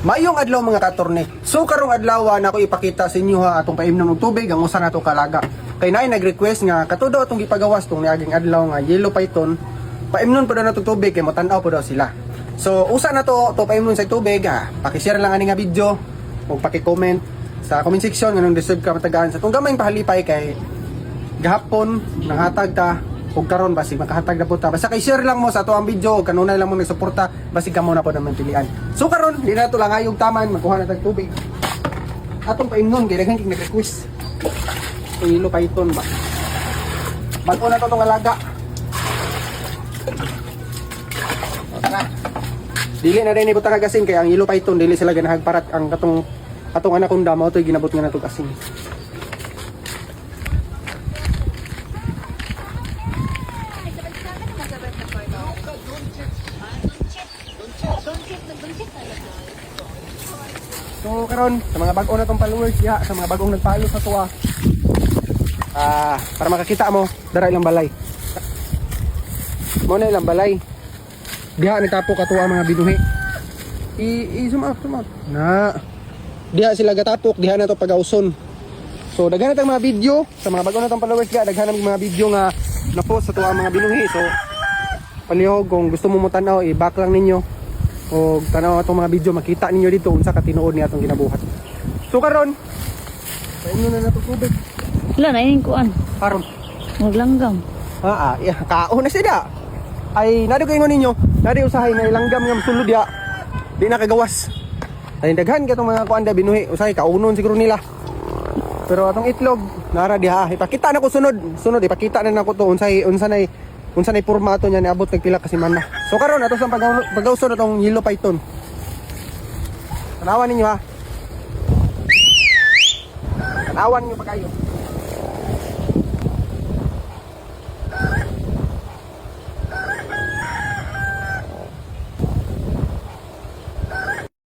Mayong adlaw mga katorne. So karong adlaw na ako ipakita sa inyo ha atong paimnom ng tubig ang usa nato kalaga. Kay naay nag-request nga katudo atong gipagawas tong niaging adlaw nga yellow python. Paimnon pa daw nato tubig kay motan-aw pa daw sila. So usa na to paimnon sa tubig ha. Paki-share lang ani nga video ug paki-comment sa comment section nganong deserve ka matagaan sa tong gamay pahalipay kay gahapon nanghatag ta ug karon basig makahatag na po ta. Basta kay share lang mo sa ato ang video ug kanunay lang mo nagsuporta basig kamo na po naman pilian. So karon di na to lang ayong taman magkuha na tag tubig. Atong paimnon kay daghan kay nag-request. Itong yellow python ba. Bago na to tong alaga. O, tara. Dili na rin ibutang agasin kay ang yellow python dili sila ganahag parat ang atong anaconda mao toy ginabot nga nato asin. So karon sa mga bag-o na tong followers ya, sa mga bagong nagpalo sa tuwa. Para makakita mo, dara ilang balay. Mo na ilang balay. Diha nagtapo katuwa mga binuhi. Zoom out. Na. Diha sila gatapok, diha na to pagauson. So daghan na tang mga video sa mga bag-o na tong followers ya, daghan na mga video nga na-post sa tuwa mga binuhi. So palihog kung gusto mo mo-tanaw, i-back lang ninyo. O tanaw atong mga video makita ninyo dito unsa ka tinuod ni atong ginabuhat. So karon paingon na nato tubig. Wala na yung kuan. Karon Maglanggam. kaon na sila. Ay nado kay ninyo, nadi usahay nga ilanggam nga sulod ya. Di na kagawas. Ay daghan katong mga kuan da binuhi, usahay kaunon siguro nila. Pero atong itlog nara diha, ipakita na ko sunod ipakita na nako to unsa nay formato niya niabot nagpila ka semana. So karon ato sa pagauson atong yellow python. Tanawan ninyo ha. Tanawan niyo pa kayo.